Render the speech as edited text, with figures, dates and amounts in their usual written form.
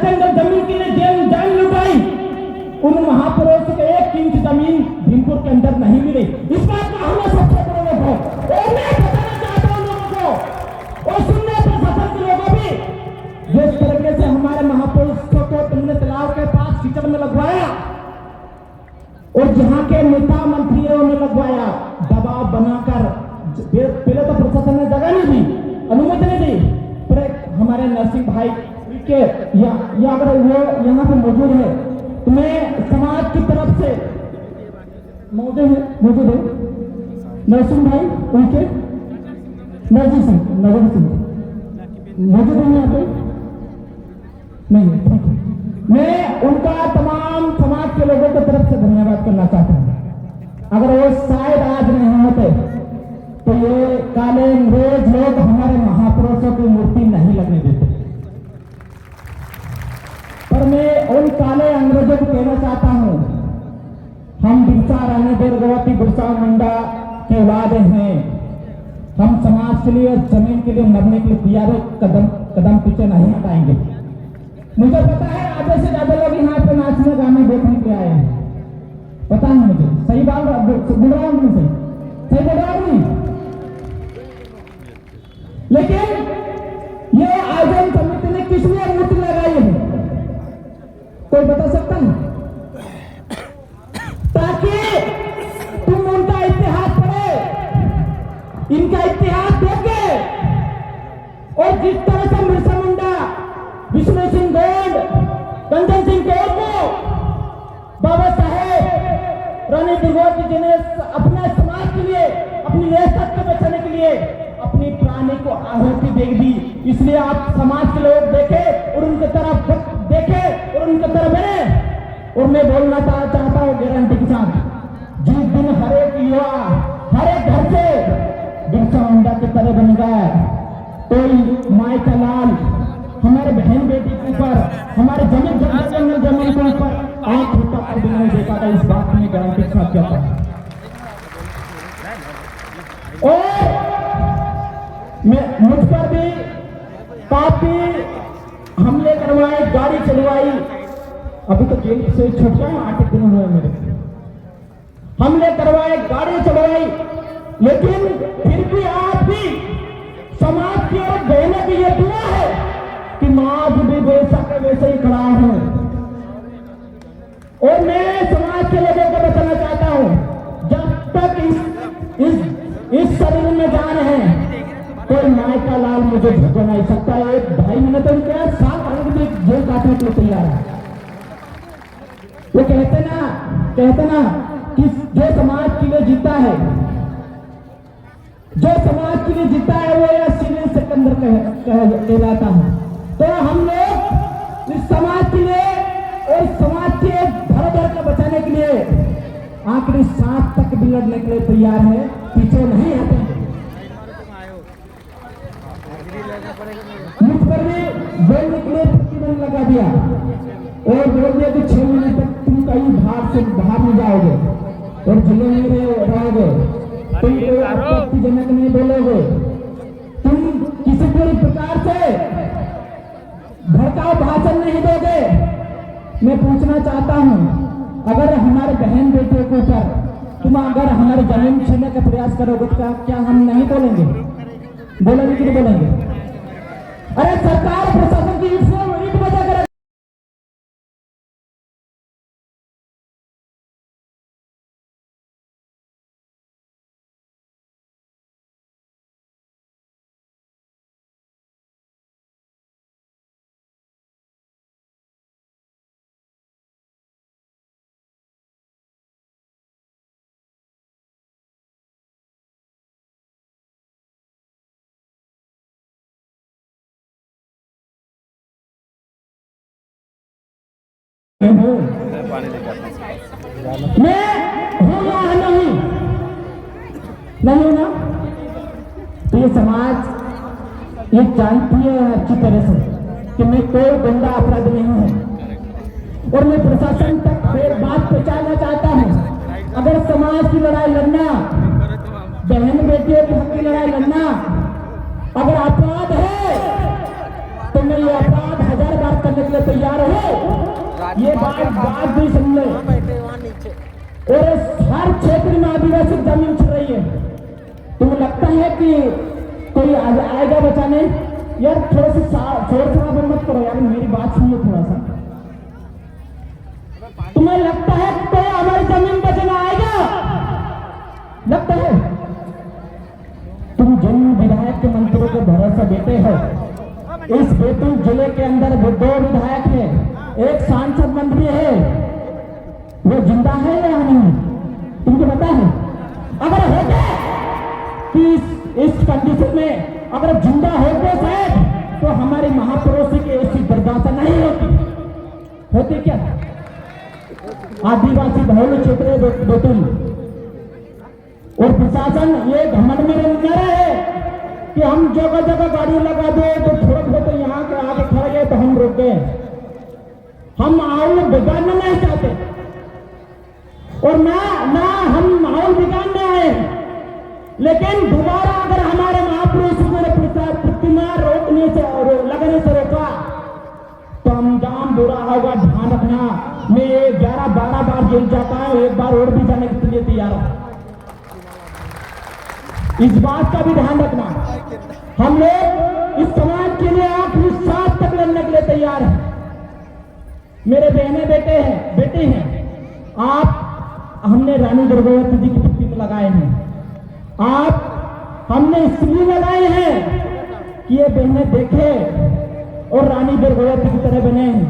कहते हैं जब जमीन के लिए जान लुटाई, उन महापुरुष को 1 इंच जमीन भीमपुर के अंदर नहीं मिली। इस बात का हमें सबसे बड़े हो और मैं बताना चाहता हूं लोगों को और सुनने प्रशासन के लोगों भी, जिस तरीके से हमारे महापुरुषों को तुमने तालाब के पास कीचड़ में लगवाया और जहां के नेता मंत्रियों ने लगवाया, दबाव बनाकर, पहले तो प्रशासन ने जगह नहीं दी, अनुमति नहीं दी, पर हमारे नरसिंह भाई के या अगर वो यहाँ पे मौजूद है तो मैं समाज की तरफ से मौजूद है नरसिंह भाई उनके नरजी सिंह मौजूद है यहाँ पे नहीं, ठीक है। मैं उनका तमाम समाज के लोगों की तरफ से धन्यवाद करना चाहता हूं। अगर वो शायद आज नहीं होते तो ये काले अंग्रेज लोग हमारे महापुरुषों की मूर्ति नहीं लगने देते। पर मैं उन काले अंग्रेजों को कहना चाहता हूं, हम बिरसा रानी दुर्गावती बिरसा मुंडा के वादे हैं। हम समाज के लिए, जमीन के लिए मरने के लिए तैयार है, कदम पीछे नहीं हटाएंगे। मुझे पता है आधे से ज्यादा लोग यहाँ पे नाचने गाने देखने के लिए आए हैं, पता है मुझे, सही बात बोल रहा हूं, सही बोल रहा हूं। लेकिन ये आयोजन समिति ने किस लिए मूर्ति लगाई है, कोई बता सकता है? ताकि तुम उनका इतिहास पढ़े, इनका इतिहास देखे और जिस तरह से बिरसा मुंडा, विष्णु सिंह गोंड, कंचन सिंह को, बाबा साहेब रानी दुर्गावती जी ने अपने समाज के लिए, अपनी रियासत को बचाने के लिए अपनी प्राणी को आहुति दे दी। इसलिए आप समाज के लोग देखे और उनकी तरफ देखे और उनकी तरफ बने। और मैं बोलना चाहता हूं गारंटी के साथ, जिस दिन हर एक युवा, हर एक घर से बिरसा मुंडा की तरह बन गया, कोई माई का लाल हमारे बहन बेटी के ऊपर, हमारे जमीन के ऊपर आंख उठा कर भी नहीं देखा था। इस बात में गारंटी के साथ कहता हूं। और मुझ पर भी काफी हमले करवाए, गाड़ी चलवाई, अभी तो जेल से छूट गया, 8 दिन हुए मेरे, हमले करवाए, गाड़ी चलवाई, लेकिन फिर भी आज भी समाज की ओर बहने की यह दुआ है कि मैं आज भी वैसे ही खड़ा हूं। और मैं समाज के लोगों को बताना चाहता हूं, जब तक इस शरीर में जान है, कोई माई का लाल मुझे झुक नहीं सकता। 1-2.5 मिनट उनके साथ आने के लिए जेल काटने के लिए तैयार है। वो कहते ना कि जो समाज के लिए जीता है, जो समाज के लिए जीता है वो यह सीनियर सिकंदर कहलाता है। तो हम लोग इस समाज के लिए और समाज के धरोहर को बचाने के लिए आखिरी सांस तक भी लड़ने के लिए तैयार है, पीछे नहीं हटेंगे। मुझ पर भी बोलने के लिए प्रतिबंध लगा दिया और बोल दिया कि 6 महीने तक तुम कहीं बाहर से बाहर नहीं जाओगे और जिले में रहोगे, तुम कोई आपत्तिजनक नहीं बोलोगे, तुम किसी भी प्रकार से भड़काऊ भाषण नहीं दोगे। मैं पूछना चाहता हूं, अगर हमारे बहन बेटियों के ऊपर तुम अगर हमारे जमीन छीनने का प्रयास करोगे तो क्या हम नहीं बोलेंगे? बोलेंगे कि नहीं बोलेंगे? अरे सरकार प्रशासन की ईट बजा कर मैं हूं या नहीं ना, तो ये समाज ये जानती है अच्छी तरह से कि मैं कोई गंदा अपराध नहीं हूं। और मैं प्रशासन तक बात पहुंचाना चाहता हूं, अगर समाज की लड़ाई लड़ना, बहन बेटियों की हक की लड़ाई लड़ना अगर अपराध है तो मैं ये अपराध 1000 बार करने के लिए तैयार हो, ये बात भी सुन ले। और हर क्षेत्र में आदिवासी जमीन छिड़ रही है। तुम्हें लगता है कि कोई आएगा बचाने? यार थोड़ा सा शोर शराबा मत करो यार, मेरी बात सुनिए थोड़ा सा। तुम्हें लगता है कि कोई हमारी जमीन बचाने आएगा? लगता है? तुम जिन विधायक के मंत्रियों के भरोसे बैठे हो, इस बैतूल जिले के अंदर 2 विधायक है, एक सांसद मंत्री है, वो जिंदा है या नहीं? तुमको पता है? अगर होते कि इस कंडीशन में अगर जिंदा होते शायद, तो हमारे महापुरुषों की ऐसी दुर्दशा नहीं होती क्या? आदिवासी बहुल क्षेत्र बैतूल और प्रशासन ये घमंड में न रहे कि हम जगह जगह गाड़ी लगा दे, तो थोड़ा बहुत यहाँ के आगे खड़े गए तो हम रुक गए। हम माहौल बिगाड़ना नहीं चाहते और ना हम माहौल बिगाड़ने आए, लेकिन दोबारा अगर हमारे महापुरुषों को प्रतिमा रोकने से लगने से रोका तो अंजाम बुरा होगा। ध्यान रखना, मैं 11-12 बार जेल जाता है, एक बार और भी जाने के लिए तैयार हूं। इस बात का भी ध्यान रखना। हम लोग इस समाज के लिए आखिरी सांस तक लड़ने के लिए तैयार हैं। मेरे बहने बेटे हैं, आप हमने रानी दुर्गावती जी की प्रतिमा लगाए हैं। आप हमने इसलिए लगाए हैं कि ये बहने देखे और रानी दुर्गावती की तरह बने हैं।